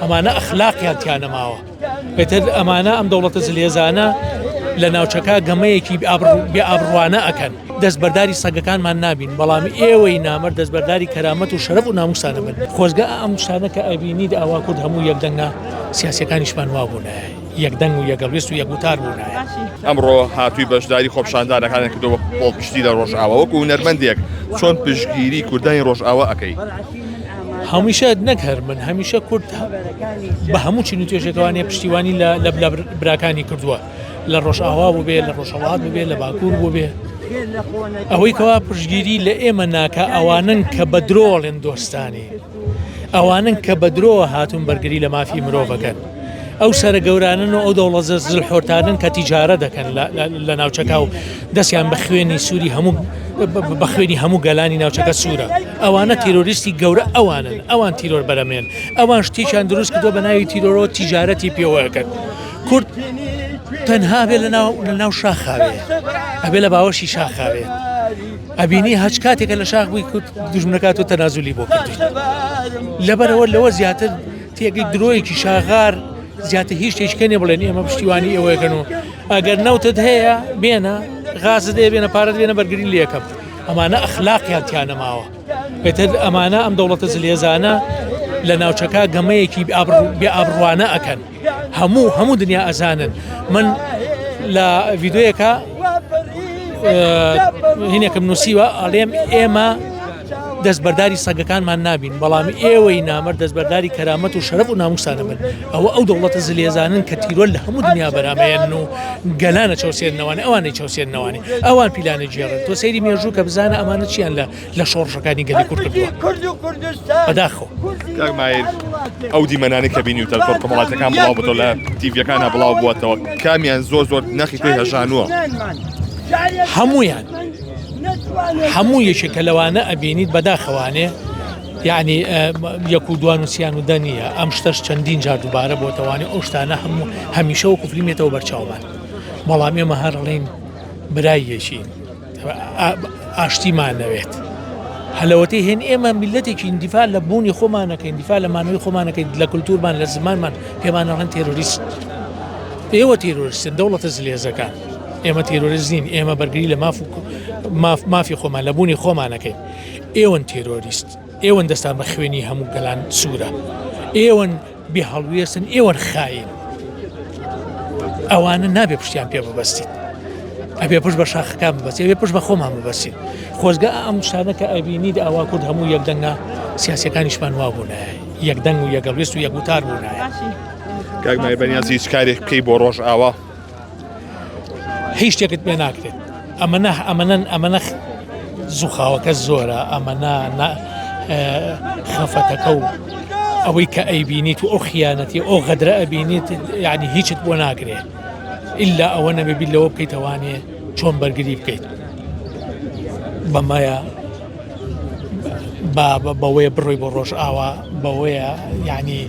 ئەمانە ئەخلاقیان تیا نەماوە بێتر ئەمانە ئەم دەوڵەتە زلێزانە لە ناوچەکە گەمەیەکی بێ ئابڕوانە ئەکەن دەستبەرداری سەگەکانمان نابین بەڵام ئێوەی نامەرد دەستبەرداری کەرامەت و شەرەف و ناموسانە بن خۆزگە ئەم شتانە کە ئەبینیت ئاوا کورد هەموو یەکدەنگە سیاسەکانیشمان وا بوونایە یەکدەنگ و یەکەڵوێست و یەکوتار بوونایە ئەمڕۆ هاتووی بەشداری خۆپشاندانەکانێک کردەوە پۆڵپشتی لە ڕۆژئاوا وەکو هونەرمەندێک چۆن پشتگیری کوردانی ڕۆژئاوا ئەەکەی هەمیشە نەکەر من هەمیشە کورد بە هەموو چین و توێژێکەوانێ پشتیوانی لە براکانی کردووە لە ڕۆژئاوا بوو بێ لە ڕۆژهەڵات بوو بێ لە باکوور بوو بێ ئەوەی کەوا پشتگیری لە ئێمە ناکە ئەوانن کە بە درۆڵێن دۆستانی ئەوانن کە بە درۆوە هاتوون بەرگری لە مافی مرۆڤەکەن ئەو سەرە گەورانن و ئەو دەوڵەت زلحۆرتانن کە تیجارە دەکەن لە ناوچەکە و دەستیان بە خوێنی سووری بە خوێنی هەموو گەلانی ناوچەکە سوورە ئەوانە تیرۆریستی گەورە ئەوانن ئەوان تیرۆر بەرەمێن ئەوان شتێکیان دروست کردووە بە ناوی تیرۆرۆ تیجارەتی پێوەکەن کورد تەنها بێ لە ناو شاخاوێ ئەبێ لە باوەشی شاخاوێ ئەبینی هەچ کاتێکە لە شاخ بووی کورد دوژمنەکات و تەنازولی بۆ کردوین لەبەرەوە لەوە زیاتر تێگەی درۆیەکی شاغار زیاتر هیچ شتێکەنێ بڵێن ئێمە پشتیوانی ئێوەکەن و ئەگەر نەوتت هەیە بێنە غازت دێ بێنە پارەت بێنە بەرگری لە یەکەم ئەمانە ئەخلاقیان تیا نەماوە بێتر ئەمانە ئەم دەوڵەتە زلێزانە لە ناوچەکە گەمەیەکی بێ ئابڕوانە ئەکەن هەموو دنیا ئەزانن من لە ڤیدۆیەکە هینێکم نووسیوە ئەڵێم ئێمە دەستبەرداری سەگەکانمان نابین بەڵام ئێوەی نامەرد دەستبەرداری کەرامەت و شەرەف و ناموسانە بن ئەو دەوڵەتە زلێزانن کە تیرۆل لە هەموو دنیا بەرامەیەن و گەلانە چاوسێننەوەوانی ئەوانەی چاوسێننەوەوانی ئەوان پیلانە جێڕن تۆ سەیری مێژوو کە بزانە ئەمانە چیان لە شۆڕشەکانی گەلی کورد کردووە بەداخۆ کاکمایر ئەو دیمەنانی کە بینی و تەلفۆن کۆمەڵاتەکان بڵاو بۆتەوە لە تیڤیەکانە بڵاو بووەتەوە کامیان زۆر نەخی توی هەژانووە هەمویان هەموو یەکێکە لەوانە ئەبینیت بەداخەوانێ یعنی یەک و دوان و سیان و دەنیە ئەم شتەش چەندین جار دووبارە بۆتەوانی ئەو شتانە هەمیشە و کوفلیمێتەوە بەرچاومان بەڵام ئێمە هەرڵین برای یەشین ئاشتیمان نەوێت هەلەوەتەی هێن ئێمە میلەتێکی ئیندیفاع لە بوونی خۆمانەکەین ئیندیفاع لە مانەوەی خۆمانەکەین لە کولتورمان لە زمانمان پێمانەڵێن تێرۆریست ئێوە تێرۆریستن دەوڵەتە زلێزەکان ئێمە تێرۆریست نین ئێمە بەرگری لە مافی خۆمان لە بوونی خۆمانەکەین ئێوەن تێرۆریست ئێوەن دەستان بە خوێنی هەموو گەلان سوورە ئێوەن بێ هەڵوێستن ئێوەن خاین ئەوانە نابێ پشتیان پێ ببەستیت ئەبێ پشت بە شاخەکان ببەست ئەبێ پشت بە خۆمان ببەستین خۆزگە ئەم شتانە کە ئەبینیت ئاوا کورد هەموو یەکدەنگە سیاسەکانیشمان وا بوونایە یەکدەنگ و یەکەڵوێست و یەکوتار بوونایە کاکمایر بەنیازی هیچ کارێک بکەی بۆ ڕۆژئاوا هیچ شتێکت پێ ناکرێت ئەمەنە زوخاوەکە زۆرە ئەمەنە خەفەتەکە و ئەوەی کە ئەیبینیت و ئەو خیانەتی ئەو غەدرە ئەبینیت یعنی هیچت بۆ ناگرێت ئللا ئەوە نەبێبیت لەوە بکەیتەوانێ چۆن بەرگری بکەیت بەمایە بەوەیە بڕۆی بۆ ڕۆژئاوا بەوەیە یعنی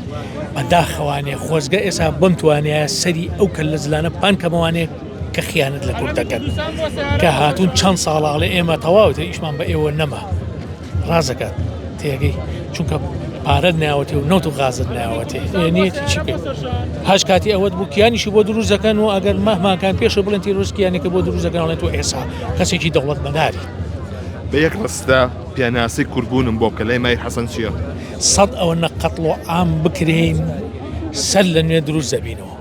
بەداخەوانێ خۆزگە ئێستا بەم توانەیە سەری ئەو کە لە زلانە پانکەمەوانێ کە خیانەت لە کورد دەکەن کە هاتوون چەند ساڵاڵێ ئێمە تەواوتە ئیشمان بە ئێوە نەما ڕازەکات تێگەی چونکە پارەت ناوەتێ و نەوت و غازت ناوەتێ نیەتی چی بکەیت هەش کاتی ئەوەت بوو کیانیشی بۆ دروست دەکەن و ئەگەر مەهمانکان پێشە بڵێن تیرۆریستکیانێکە بۆ دروست دەکەن ئەڵێن تۆ ئێستا کەسێکی دەوڵەتمەنداری بە یەک ڕستە پیاناسی کوربوونم بۆ کە لای مای حەسەن چییە؟ 100 ئەوە نە قەتڵ و عام بکرێن سەر لە نوێ دروست دەبینەوە